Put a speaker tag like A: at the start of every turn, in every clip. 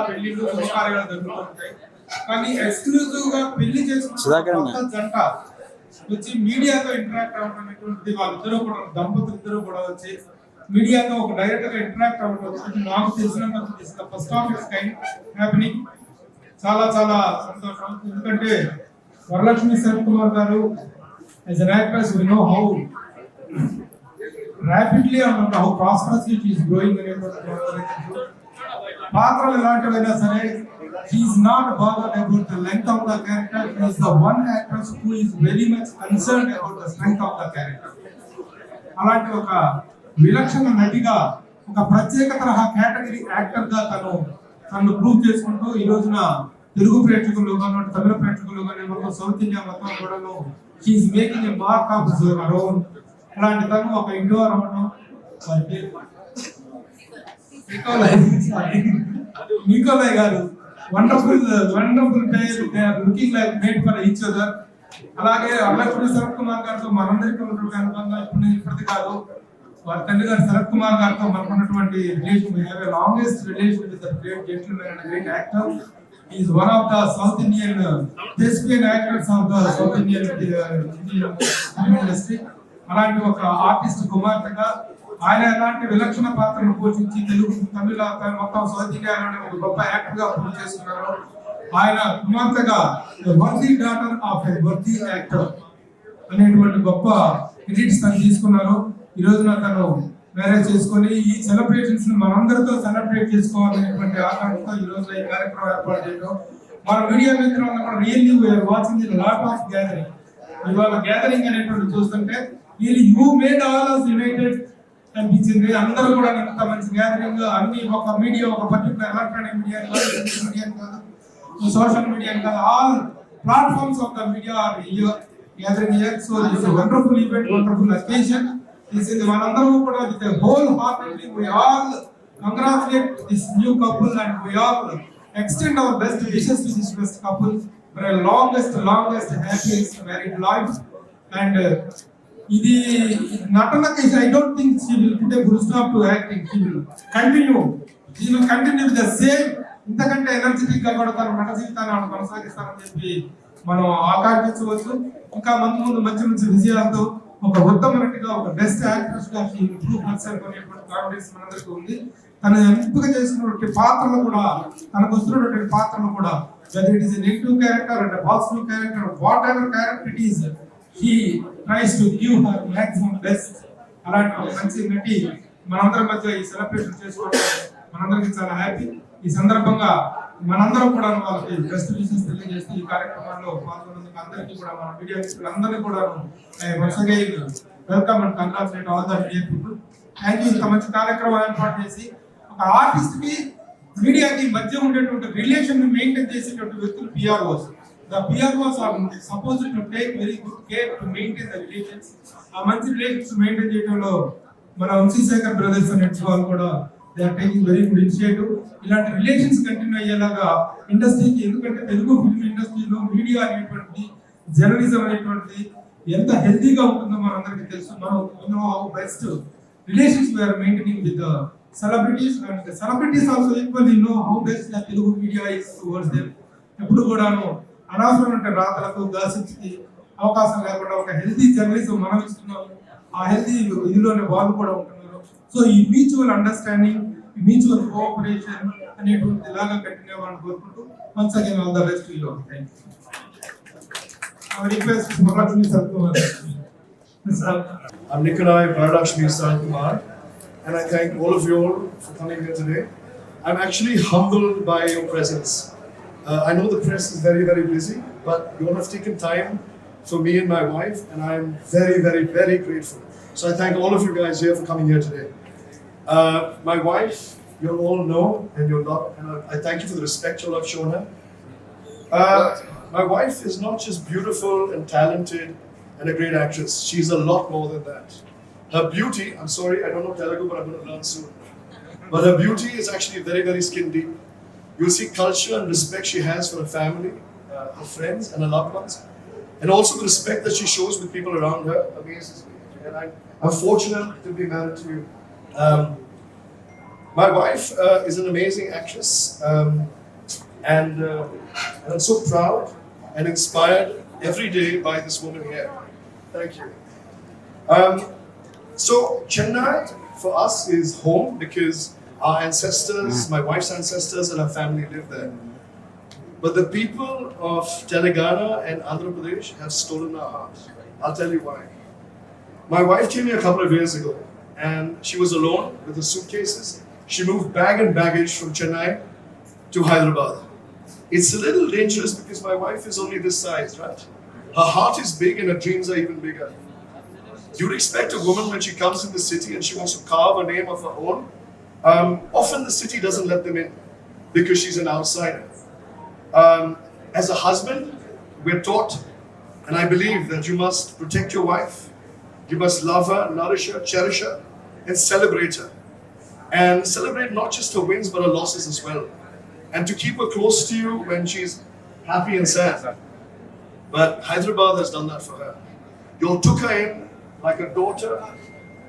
A: పెళ్లిళ్ళు శుభకార్యాలు జరుగుతుంటాయి. కానీ ఎక్స్క్లూజివ్ గా పెళ్లి చేసుకున్న జంట వచ్చి మీడియాతో ఇంటరాక్ట్ అవ్వడం అనేటువంటిది వాళ్ళిద్దరూ కూడా దంపతులు ఇద్దరు కూడా వచ్చి మీడియాతో ఒక డైరెక్ట్ గా ఇంటరాక్ట్ అవ్వడం నాకు తెలిసినంత first of it's kind happening. చాలా చాలా సంతోషం. ఎందుకంటే వరలక్ష్మి శరత్ కుమార్ గారు as an actress we know how rapidly and how prosperously she is growing అనేటువంటి పాత్రలు ఎలాంటివైనా సరే she is not bothered about the length of the character. She is the one actress who is very much concerned about the strength of the character. అలాంటి ఒక విలక్షణ నటిగా ఒక ప్రత్యేక తరహా కేటగిరీ యాక్టర్ గా తను ప్రూవ్ చేసుకుంటూ ఈ రోజున తెలుగు ప్రేక్షకులు కానీ తమిళ ప్రేక్షకులు కానీ మొత్తం సౌత్ ఇండియా మొత్తం కూడా she is making a mark of her own. అలాంటి తను ఒక ఇండో రమణం నికోలయ్ గారు వండర్ఫుల్ పేరు, they are looking like made for each other. అలాగే వరలక్ష్మి శరత్ కుమార్ గారితో మనందరికీ ఉన్నటువంటి అనుబంధం ఇప్పటిది కాదు. వారి తండ్రి గారు శరత్ కుమార్ గారితో మనకున్నటువంటి relation, we have a longest relation with the great gentleman and a great actor. He is one of the South Indian thespian actors of the South Indian film industry. అలాంటి ఒక ఆర్టిస్ట్ కుమార్తెగా ఆయన ఎలాంటి విలక్షణ పాత్రను పోషించి తెలుగు తమిళ మొత్తం సౌత్ ఇండియాలోనే ఒక గొప్ప యాక్టర్ గా ప్రూవ్ చేస్తున్నారు. ఆయన కుమార్తెగా worthy daughter of a worthy actor అనేటువంటి గొప్ప క్రెడిట్స్ తను తీసుకున్నారు. ఈ రోజున తను మ్యారేజ్ చేసుకొని ఈ సెలబ్రేషన్స్ ని మనందరితో సెలబ్రేట్ చేసుకోవాలనేటువంటి ఆకాంక్షతో ఈ రోజు ఈ కార్యక్రమం ఏర్పాటు చేయడం. మన మీడియా మిత్రులందరూ కూడా really we are watching the lot of gathering. ఇవాళ గ్యాదరింగ్ అనేటువంటి చూస్తుంటే really you made all us united అనిపించింది. అందరూ కూడా ఇంత మంచి గ్యాదరింగ్, అన్ని ఒక మీడియా, ఒక పర్టికులర్ ఎలక్ట్రానిక్ మీడియా కాదు, సోషల్ మీడియా కాదు, all platforms of the media are gathering here. So this is a wonderful event, wonderful occasion. This is మనందరూ కూడా with a wholeheartedly we all congratulate this new couple and we all extend our best wishes to this best couple for a longest happiest married life. And ఇది నటనకి I don't think she will put a full stop to acting. She will continue with the same, ఇంతకంటే energetic గా కూడా తన నట జీవితాన్ని కొనసాగిస్తారని చెప్పి మనం ఆకాంక్షించవచ్చు. ఇంకా ముందు మంచి విజయాలతో ఒక ఉత్తమ నటిగా, ఒక బెస్ట్ యాక్ట్రెస్ గా ఇంప్రూవ్ అనేటువంటి కాన్ఫిడెన్స్ మనందరికీ ఉంది. తను ఎంపిక చేసినటువంటి పాత్రలు కూడా, తనకు వస్తున్నటువంటి పాత్రలు కూడా, whether it is a negative character or a positive character, whatever character it is, he tries to give her maximum best. అలాంటి ఒక మంచి నటి మనందరి మధ్య ఈ సెలబ్రేషన్ చేసుకోవడం మనందరికీ చాలా హ్యాపీ. ఈ సందర్భంగా మనందరం కూడా వాళ్ళకి బెస్ట్ విషెస్ తెలియజేస్తూ ఈ కార్యక్రమంలో పాల్గొన్నందుకు అందరికీ కూడా మన మీడియా మిత్రులందరినీ కూడా once again welcome and congratulate all the media people. Thank you. ఇంత మంచి కార్యక్రమం ఏర్పాటు చేసి ఒక ఆర్టిస్ట్ కి మీడియాకి మధ్య ఉండేటువంటి రిలేషన్ ని మెయింటైన్ చేసేటువంటి వ్యక్తులు PROs. The PROs are supposed to take very good care to maintain the relations. ఆ మంచి రిలేషన్స్ మెయింటైన్ చేయడంలో మన వంశీశేఖర్ బ్రదర్స్ అనే వాళ్ళు కూడా they are taking very good initiative. ఇలాంటి రిలేషన్స్ కంటిన్యూ అయ్యేలాగా ఇండస్ట్రీకి, ఎందుకంటే తెలుగు ఫిల్మ్ ఇండస్ట్రీలో మీడియా అనేటువంటి జర్నలిజం అనేటువంటిది ఎంత హెల్తీగా ఉంటుందో మనందరికీ తెలుసు. మనం how best relations we are maintaining with celebrities and the celebrities also equally know how best the Telugu media is towards them. ఎప్పుడు కూడాను అనవసరమైన రాతలకు, గాసిప్స్ కి అవకాశం లేకుండా ఒక హెల్తీ జర్నలిజం మనం ఇస్తున్నాము. ఆ హెల్తీ ఇదిలోనే వాళ్ళు కూడా ఉంటున్నారు. సో ఈ మ్యూచువల్ అండర్స్టాండింగ్, మ్యూచువల్ కోఆపరేషన్ అనేటువంటి ఇలాగా కంటిన్యూ అవ్వాలని కోరుకుంటూ once again all the best to you. Thank you. Request Varalakshmi Sarath Kumar.
B: I'm Nikolai Varadakshmi Sharath Kumar, and I thank all of you all for coming here today. I'm actually humbled by your presence. I know the press is very, very busy, but you all have taken time for me and my wife, and I'm very, very, very grateful. So I thank all of you guys here for coming here today. My wife, you all know, and you'll love, and I thank you for the respect you all have shown her. My wife is not just beautiful and talented and a great actress. She's a lot more than that. Her beauty, I'm sorry, I don't know Telugu, but I'm going to learn soon. But her beauty is actually very, very skin deep. You'll see culture and respect she has for her family, her friends, and her loved ones. And also the respect that she shows with people around her amazes me. And I'm fortunate to be married to you. My wife is an amazing actress, and I'm so proud and inspired every day by this woman here. Thank you. Um, so Chennai for us is home because our ancestors, my wife's ancestors, and our family live there. But the people of Telangana and Andhra Pradesh have stolen our hearts. I'll tell you why. My wife came here a couple of years ago, and she was alone with her suitcases. She moved bag and baggage from Chennai to Hyderabad. It's a little dangerous because my wife is only this size, right? Her heart is big and her dreams are even bigger. You'd expect a woman when she comes in the city and she wants to carve a name of her own. Often the city doesn't let them in because she's an outsider. As a husband, we're taught, and I believe that you must protect your wife. You must love her, nourish her, cherish her, and celebrate her. And celebrate not just her wins but her losses as well. And to keep her close to you when she's happy and sad. But Hyderabad has done that for her. You all took her in like a daughter,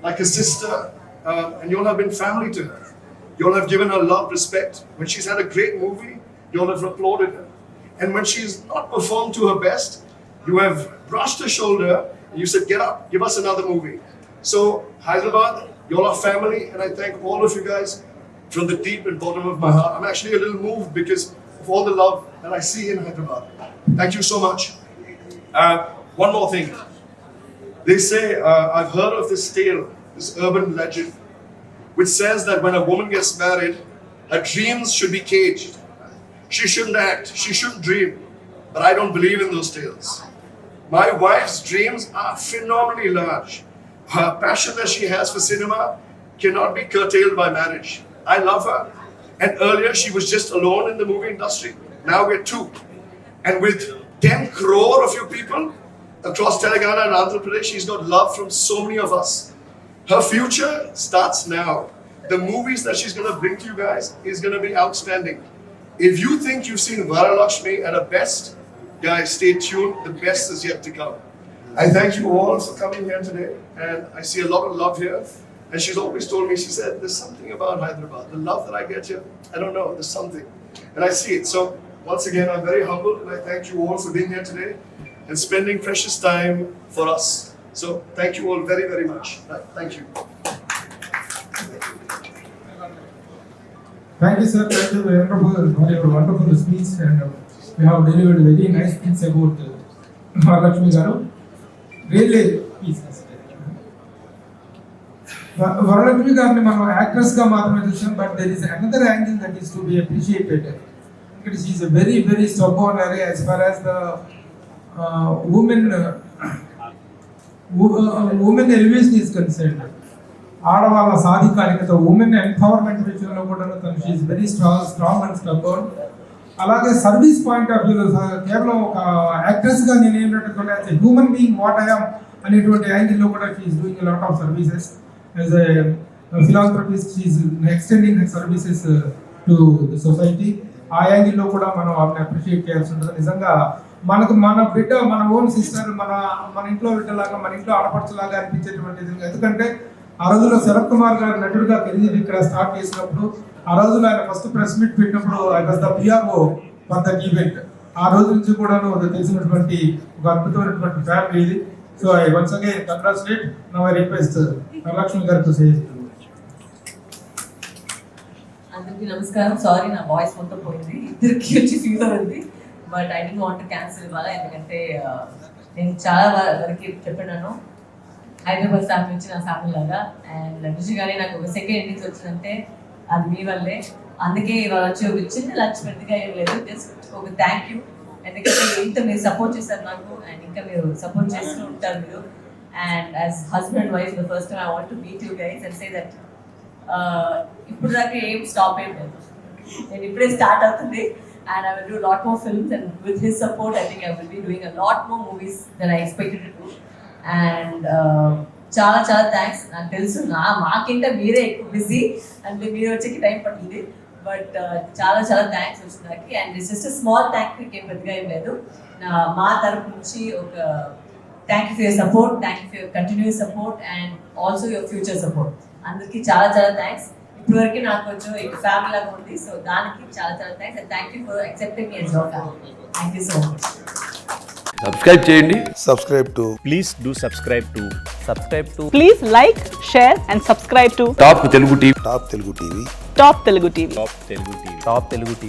B: like a sister, and you all have been family to her. You all have given her love, respect. When she's had a great movie, you all have applauded her. And when she's not performed to her best, you have brushed her shoulder and you said, get up, give us another movie. So Hyderabad, you all are family, and I thank all of you guys from the deep and bottom of my heart. I'm actually a little moved because of all the love that I see in Hyderabad. Thank you so much. One more thing. They say, I've heard of this tale, this urban legend, which says that when a woman gets married, her dreams should be caged. She shouldn't act, she shouldn't dream. But I don't believe in those tales. My wife's dreams are phenomenally large. Her passion that she has for cinema cannot be curtailed by marriage. I love her. And earlier she was just alone in the movie industry. Now we're two. And with 10 crore of you people across Telangana and Andhra Pradesh, she's got love from so many of us. Her future starts now. The movies that she's going to bring to you guys is going to be outstanding. If you think you've seen Varalakshmi at her best, guys, stay tuned. The best is yet to come. I thank you all for coming here today, and I see a lot of love here. And she's always told me, she said, there's something about Hyderabad. The love that I get here, I don't know, there's something. And I see it. So once again, I'm very humbled, and I thank you all for being here today and spending precious time for us. So thank you all very, very much. Thank you.
A: Thank you, sir. Thank you for your wonderful speech, and you have delivered very nice things about Mahalakshmi Garu. Really, please. Varalakshmi Garu, మనం actress గా మాత్రమే చూసాం, but there is another angle that is to be appreciated. Because she is a very, very stubborn area as far as the women elevation is concerned. ఆడవాళ్ళ సాధికారికత, women empowerment విషయంలో కూడా తను she is very strong and stubborn. అలాగే service point of వ్యూలో కేవలం ఒక యాక్ట్రెస్గా నేను ఏంటంటే as a human being what I am అనేటువంటి యాంగిల్లో కూడా she is doing lot of services as a philanthropist. She is extending her services to the society. ఆ యాంగిల్లో కూడా మనం ఆమెను అప్రిషియేట్ చేయాల్సి ఉంటుంది. నిజంగా మనకు మన బిడ్డ, మన ఓన్ సిస్టర్, మన ఇంట్లో బిడ్డలాగా, మన ఇంట్లో ఆడపడుచులాగా అనిపించేటువంటిది. ఎందుకంటే ఆ రోజుల్లో శరత్ కుమార్ గారు నటుడుగా కెరీర్ ఇక్కడ స్టార్ట్ చేసినప్పుడు, ఆ రోజుల్లో ఆయన ఫస్ట్ ప్రెస్ మీట్ పెట్టినప్పుడు I was the PRO for that event. ఆ రోజు నుంచి కూడా తెలిసినటువంటి ఒక అద్భుతమైనటువంటి ఫ్యామిలీ ఇది. So I once again congratulate. Now I request Varalakshmi గారు టు సే.
C: అందరికీ నమస్కారం. సారీ, నా వాయిస్ మొత్తం పోయింది, ఇద్దరికి వచ్చి ఫీవర్ ఉంది. But I don't want to cancel ఇవాళ, ఎందుకంటే నేను చాలా వరకు చెప్పినాను. హైదరాబాద్ ఫ్యామిలీ నుంచి నా ఫ్యామిలీ లాగా. అండ్ నిజంగానే నాకు ఒక సెకండ్ ఇన్నింగ్స్ వచ్చిందంటే అది మీ వల్లే. అందుకే ఇవాళ వచ్చి ఒక చిన్న లంచ్ పెద్దగా ఏం లేదు, జస్ట్ ఒక థ్యాంక్ యూ. ఎందుకంటే ఇంత మీరు సపోర్ట్ చేశారు నాకు, అండ్ ఇంకా మీరు సపోర్ట్ చేస్తూ ఉంటారు మీరు. And as husband and wife the first time I want to meet you guys and say that ఇప్పుడు దాకా ఏం స్టాప్ ఏం లేదు, నేను ఇప్పుడే స్టార్ట్ అవుతుంది. And I will do a lot more films, and with his support I think I will be doing a lot more movies than I expected to do. And చాలా చాలా థ్యాంక్స్. నాకు తెలుసు మాకింటే మీరే ఎక్కువ బిజీ అంటే మీరు వచ్చేకి టైం పడుతుంది, బట్ చాలా చాలా థ్యాంక్స్ వచ్చిందానికి. And it's just small thank you, ఏం పెద్దగా ఏం లేదు. మా తరపు నుంచి ఒక thank you for your support, thank you for your continuous support and also your future support. అందరికీ చాలా చాలా థ్యాంక్స్. ఇప్పటివరకు నాకు కొంచెం ఫ్యామిలీ లాగా ఉంది. సో దానికి చాలా చాలా thanks and thank you for accepting me as your family. Thank you so much.
D: Subscribe చేయండి.
E: Please do subscribe to
F: Please like, share and subscribe to
D: top Telugu TV.
F: Top Telugu TV.
E: Top Telugu TV.